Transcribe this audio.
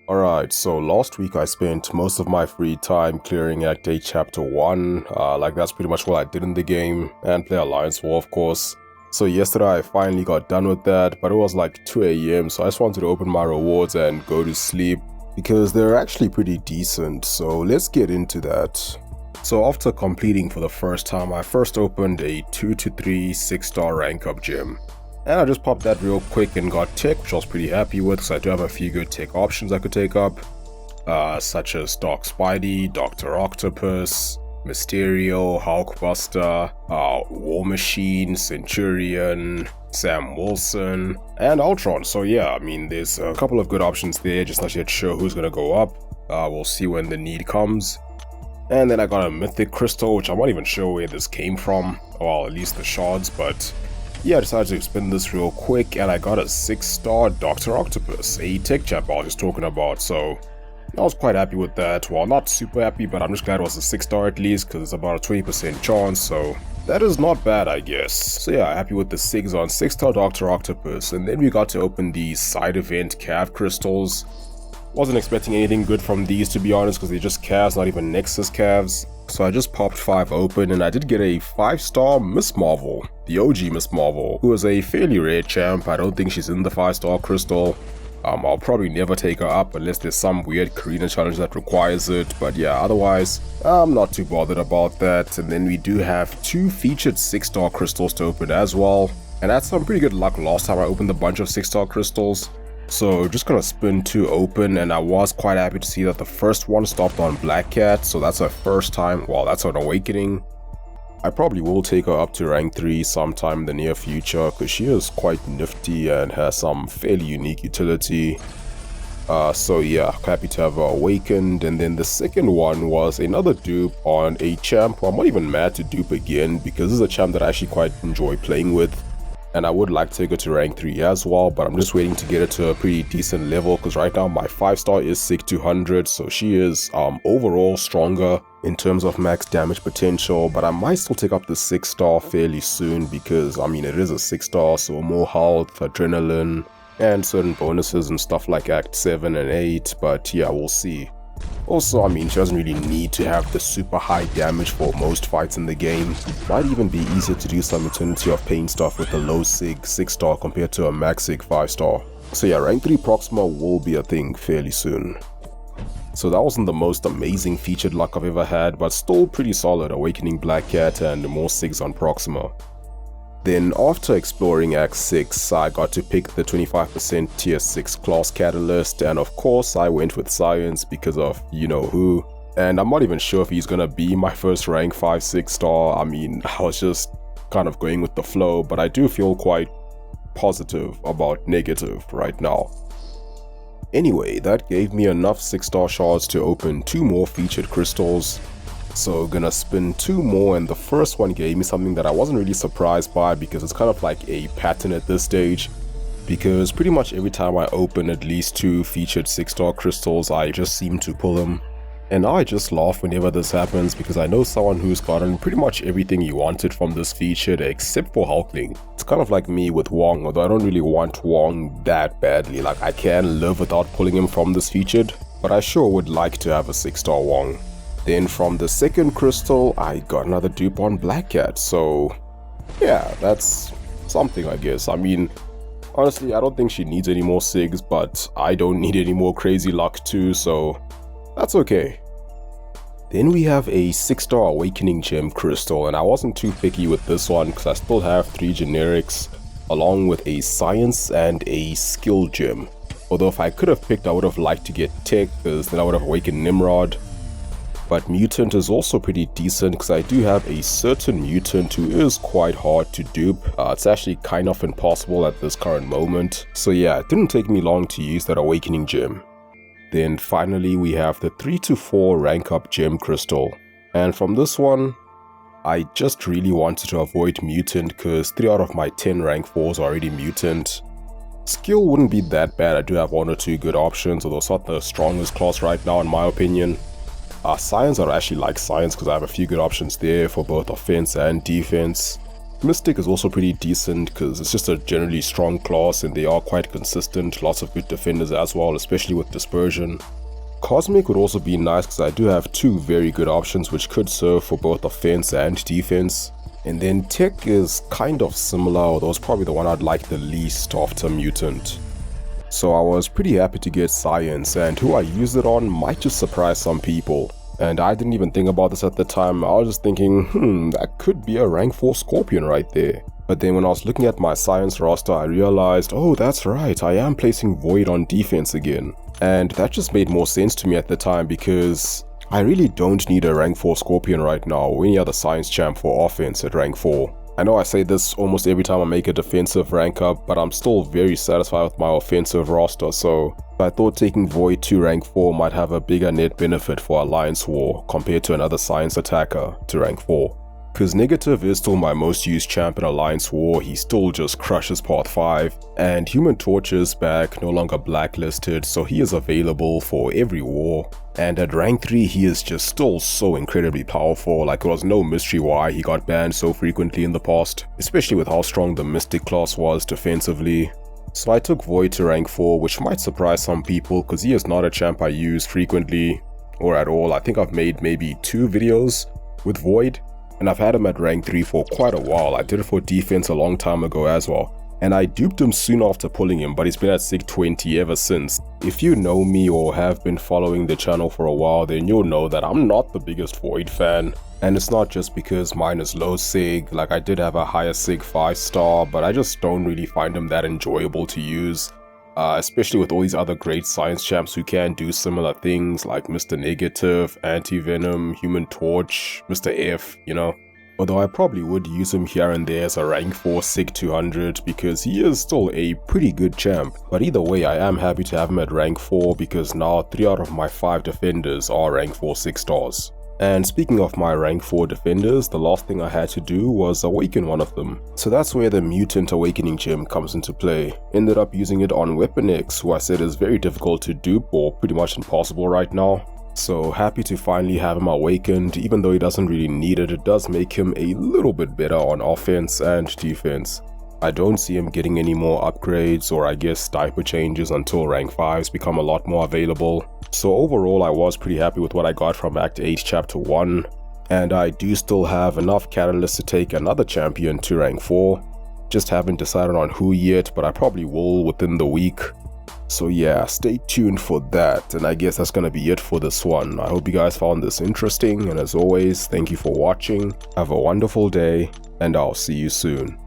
Alright, so last week I spent most of my free time clearing Act 8 Chapter 1, that's pretty much what I did in the game, and play Alliance War of course. So yesterday I finally got done with that, but it was like 2 AM, so I just wanted to open my rewards and go to sleep, because they're actually pretty decent, so let's get into that. So after completing for the first time, I first opened a 2 to 3 6-star rank up gem. And I just popped that real quick and got tech, which I was pretty happy with because I do have a few good tech options I could take up, such as Dark Spidey, Dr. Octopus, Mysterio, Hulkbuster, War Machine, Centurion, Sam Wilson, and Ultron. So yeah, I mean, there's a couple of good options there, just not yet sure who's gonna go up. We'll see when the need comes. And then I got a Mythic Crystal, which I'm not even sure where this came from, well, at least the shards, but yeah, I decided to spin this real quick, and I got a 6-star Dr. Octopus, a tech chap I was just talking about, so I was quite happy with that. Well, not super happy, but I'm just glad it was a 6-star at least, because it's about a 20% chance, so that is not bad, I guess. So yeah, happy with the 6 on 6-star Dr. Octopus, and then we got to open the side event Cav crystals. Wasn't expecting anything good from these, to be honest, because they're just Cavs, not even Nexus Cavs. So I just popped 5 open, and I did get a 5-star Miss Marvel, the OG Miss Marvel, who is a fairly rare champ. I don't think she's in the 5-star crystal. I'll probably never take her up unless there's some weird Karina challenge that requires it, but yeah, otherwise, I'm not too bothered about that. And then we do have 2 featured 6-star crystals to open as well, and that's some pretty good luck last time I opened a bunch of 6-star crystals. So just gonna spin 2 open, and I was quite happy to see that the first one stopped on Black Cat, so that's her first time, well, that's an awakening. I probably will take her up to rank 3 sometime in the near future, because she is quite nifty and has some fairly unique utility. So yeah, happy to have her awakened. And then the second one was another dupe on a champ who I'm not even mad to dupe again, because this is a champ that I actually quite enjoy playing with. And I would like to take her to rank 3 as well, but I'm just waiting to get her to a pretty decent level, because right now my 5-star is Sig 200, so she is overall stronger in terms of max damage potential, but I might still take up the 6-star fairly soon, because I mean, it is a 6-star, so more health, adrenaline, and certain bonuses and stuff like Act 7 and 8, but yeah, we'll see. Also, I mean, she doesn't really need to have the super high damage for most fights in the game. Might even be easier to do some Eternity of Pain stuff with a low Sig 6-star compared to a max Sig 5-star. So yeah, rank 3 Proxima will be a thing fairly soon. So that wasn't the most amazing featured luck I've ever had, but still pretty solid, awakening Black Cat and more Sigs on Proxima. Then after exploring Act 6, I got to pick the 25% tier 6 class catalyst, and of course I went with Science because of you know who, and I'm not even sure if he's gonna be my first rank 5-6 star. I mean, I was just kind of going with the flow, but I do feel quite positive about negative right now. Anyway, that gave me enough 6-star shards to open 2 more featured crystals. So gonna spin 2 more, and the first one gave me something that I wasn't really surprised by, because it's kind of like a pattern at this stage, because pretty much every time I open at least 2 featured 6-star crystals, I just seem to pull them. And now I just laugh whenever this happens, because I know someone who's gotten pretty much everything he wanted from this featured except for Hulkling. It's kind of like me with Wong, although I don't really want Wong that badly. Like, I can live without pulling him from this featured, but I sure would like to have a 6-star Wong. Then from the second crystal, I got another dupe on Black Cat, so yeah, that's something I guess. I mean, honestly, I don't think she needs any more Sigs, but I don't need any more crazy luck too, so that's okay. Then we have a 6-star Awakening Gem crystal, and I wasn't too picky with this one because I still have 3 generics, along with a Science and a Skill Gem. Although if I could have picked, I would have liked to get Tech, because then I would have awakened Nimrod. But Mutant is also pretty decent, because I do have a certain Mutant who is quite hard to dupe. It's actually kind of impossible at this current moment. So yeah, it didn't take me long to use that Awakening Gem. Then finally we have the 3 to 4 rank up Gem crystal. And from this one, I just really wanted to avoid Mutant, because 3 out of my 10 rank 4s are already Mutant. Skill wouldn't be that bad, I do have 1 or 2 good options, although it's not the strongest class right now in my opinion. Science, I actually like Science because I have a few good options there for both offense and defense. Mystic is also pretty decent because it's just a generally strong class and they are quite consistent, lots of good defenders as well, especially with Dispersion. Cosmic would also be nice because I do have two very good options which could serve for both offense and defense. And then Tech is kind of similar, although it's probably the one I'd like the least after Mutant. So I was pretty happy to get Science, and who I use it on might just surprise some people. And I didn't even think about this at the time. I was just thinking, that could be a rank 4 Scorpion right there. But then when I was looking at my Science roster, I realized, oh, that's right, I am placing Void on defense again. And that just made more sense to me at the time because I really don't need a rank 4 Scorpion right now or any other Science champ for offense at rank 4. I know I say this almost every time I make a defensive rank up, but I'm still very satisfied with my offensive roster, so I thought taking Void to rank 4 might have a bigger net benefit for Alliance War compared to another Science attacker to rank 4. Because Negative is still my most used champ in Alliance War, he still just crushes Path 5, and Human Torch is back, no longer blacklisted, so he is available for every war. And at rank 3 he is just still so incredibly powerful, like it was no mystery why he got banned so frequently in the past, especially with how strong the Mystic class was defensively. So I took Void to rank 4, which might surprise some people because he is not a champ I use frequently or at all. I think I've made maybe 2 videos with Void. And I've had him at rank 3 for quite a while. I did it for defense a long time ago as well. And I duped him soon after pulling him, but he's been at Sig 20 ever since. If you know me or have been following the channel for a while, then you'll know that I'm not the biggest Void fan. And it's not just because mine is low Sig, like I did have a higher Sig 5-star, but I just don't really find him that enjoyable to use. Especially with all these other great Science champs who can do similar things like Mr. Negative, Anti-Venom, Human Torch, Mr. F, you know. Although I probably would use him here and there as a rank 4 Sig 200 because he is still a pretty good champ. But either way, I am happy to have him at rank 4 because now 3 out of my 5 defenders are rank 4 6-stars. And speaking of my rank 4 defenders, the last thing I had to do was awaken one of them. So that's where the Mutant Awakening gem comes into play. Ended up using it on Weapon X, who I said is very difficult to dupe or pretty much impossible right now. So happy to finally have him awakened. Even though he doesn't really need it, it does make him a little bit better on offense and defense. I don't see him getting any more upgrades or I guess diaper changes until rank 5s become a lot more available. So overall I was pretty happy with what I got from Act 8 Chapter 1. And I do still have enough catalysts to take another champion to rank 4. Just haven't decided on who yet, but I probably will within the week. So yeah, stay tuned for that, and I guess that's gonna be it for this one. I hope you guys found this interesting, and as always, thank you for watching. Have a wonderful day, and I'll see you soon.